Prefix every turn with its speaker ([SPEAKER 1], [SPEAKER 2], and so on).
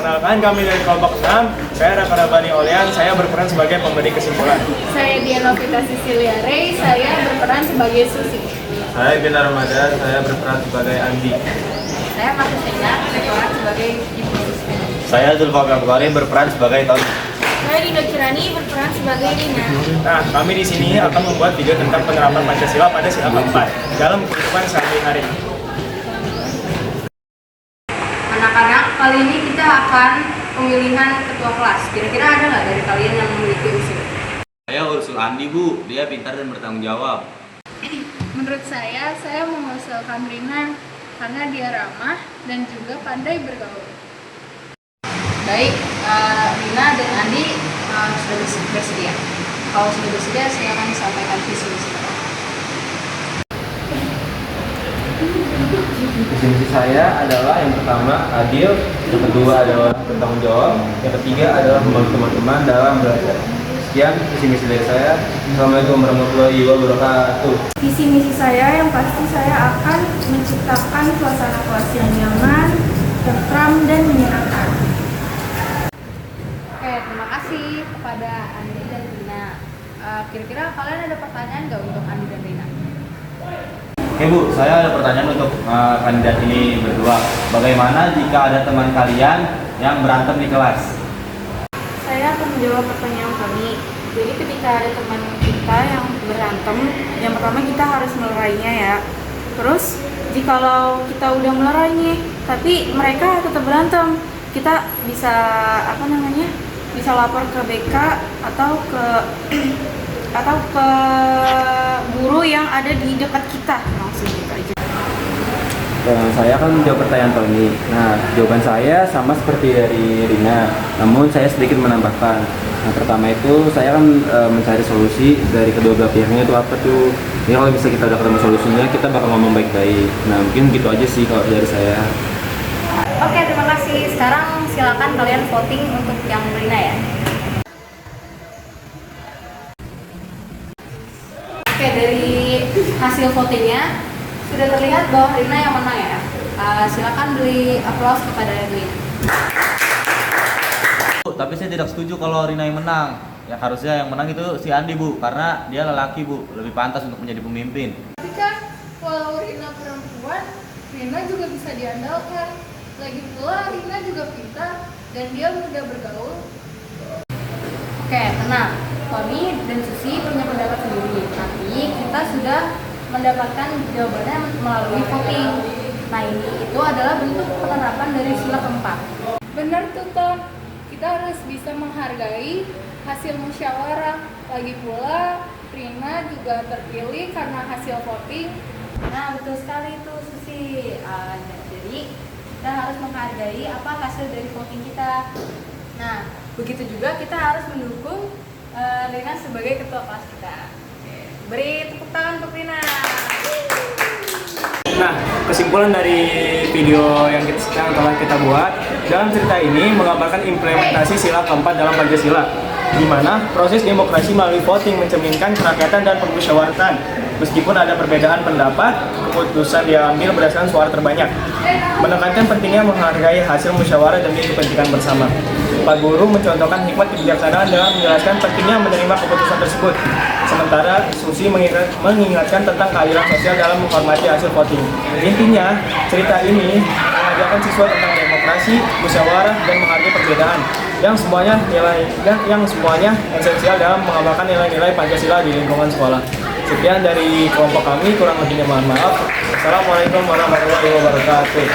[SPEAKER 1] Perkenalkan, kami dari kelompok 6. Saya Raka Rabani Olian, saya berperan sebagai pemberi kesimpulan.
[SPEAKER 2] Saya Diana Vita Cecilia Rey, saya berperan sebagai Susi.
[SPEAKER 3] Saya Bina Ramadan, saya berperan sebagai Andi.
[SPEAKER 2] Saya Markus Enda, berperan sebagai Ibu Susi.
[SPEAKER 3] Saya Zulfaqar Bukhari berperan sebagai Tony.
[SPEAKER 2] Saya Dino Kirani, berperan sebagai Dina.
[SPEAKER 1] Nah, kami di sini akan membuat video tentang penerapan Pancasila pada sila keempat dalam kehidupan sehari-hari.
[SPEAKER 2] Anak-anak, kali ini kita akan pemilihan ketua kelas. Kira-kira ada nggak dari kalian yang memiliki usul?
[SPEAKER 3] Saya usul Andi, Bu. Dia pintar dan bertanggung jawab.
[SPEAKER 2] Menurut saya mengusulkan Rina karena dia ramah dan juga pandai bergaul. Baik, Rina dan Andi sudah bersedia. Kalau sudah bersedia, silakan disampaikan visi misi.
[SPEAKER 3] Visi misi saya adalah yang pertama adil, yang kedua adalah bertanggung jawab, yang ketiga adalah membantu teman-teman dalam belajar. Sekian visi misi dari saya. Assalamualaikum warahmatullahi wabarakatuh.
[SPEAKER 4] Visi misi saya yang pasti saya akan menciptakan suasana kelas yang nyaman, tentram dan menyenangkan.
[SPEAKER 2] Oke, terima kasih kepada Andi dan Rina. Kira-kira kalian ada pertanyaan nggak untuk Andi dan Rina?
[SPEAKER 3] Oke Bu, saya ada pertanyaan untuk kandidat ini berdua. Bagaimana jika ada teman kalian yang berantem di kelas?
[SPEAKER 4] Saya akan menjawab pertanyaan kami. Jadi ketika ada teman kita yang berantem, yang pertama kita harus melerainya ya. Terus jikalau kita udah melerainya, tapi mereka tetap berantem, kita bisa bisa lapor ke BK atau ke guru yang ada di dekat kita, langsung gitu aja.
[SPEAKER 5] Saya akan menjawab pertanyaan Tony. Nah, jawaban saya sama seperti dari Rina, namun saya sedikit menambahkan. Nah, pertama itu saya akan mencari solusi dari kedua belah pihaknya itu apa tuh. Jadi kalau bisa kita udah ketemu solusinya, kita bakal ngomong baik-baik. Nah, mungkin gitu aja sih kalau dari saya.
[SPEAKER 2] Oke, terima kasih. Sekarang silakan kalian voting untuk yang Rina ya. Oke, dari hasil votingnya sudah terlihat bahwa Rina yang menang ya. Silakan beri aplaus kepada Rina.
[SPEAKER 3] Tapi saya tidak setuju kalau Rina yang menang. Ya harusnya yang menang itu si Andi Bu, karena dia lelaki Bu, lebih pantas untuk menjadi pemimpin.
[SPEAKER 2] Tapi kan walau Rina perempuan, Rina juga bisa diandalkan. Lagi pula Rina juga pintar dan dia mudah bergaul. Oke, tenang. Tony dan Susi punya pendapat sendiri. Tapi kita sudah mendapatkan jawabannya melalui voting. Nah, ini itu adalah bentuk penerapan dari sila keempat.
[SPEAKER 4] Benar tuh Tom, kita harus bisa menghargai hasil musyawarah. Lagi pula Rina juga terpilih karena hasil voting.
[SPEAKER 2] Nah, betul sekali itu Susi. Jadi kita harus menghargai apa hasil dari voting kita. Nah, begitu juga kita harus mendukung Rina sebagai ketua kelas kita. Oke, beri tepuk tangan untuk Rina.
[SPEAKER 1] Nah, kesimpulan dari video yang telah kita buat, dalam cerita ini menggambarkan implementasi sila keempat dalam Pancasila, di mana proses demokrasi melalui voting mencerminkan kerakyatan dan permusyawaratan. Meskipun ada perbedaan pendapat, keputusan diambil berdasarkan suara terbanyak. Menekankan pentingnya menghargai hasil musyawarah demi kepentingan bersama. Pak Guru mencontohkan hikmat kebijaksanaan dengan menjelaskan pentingnya menerima keputusan tersebut. Sementara Susi mengingatkan tentang keadilan sosial dalam menghormati hasil voting. Intinya, cerita ini mengajarkan siswa tentang demokrasi, musyawarah, dan menghargai perbedaan, yang semuanya esensial dalam mengamalkan nilai-nilai Pancasila di lingkungan sekolah. Sekian dari kelompok kami, kurang lebihnya mohon maaf. Assalamualaikum warahmatullahi wabarakatuh.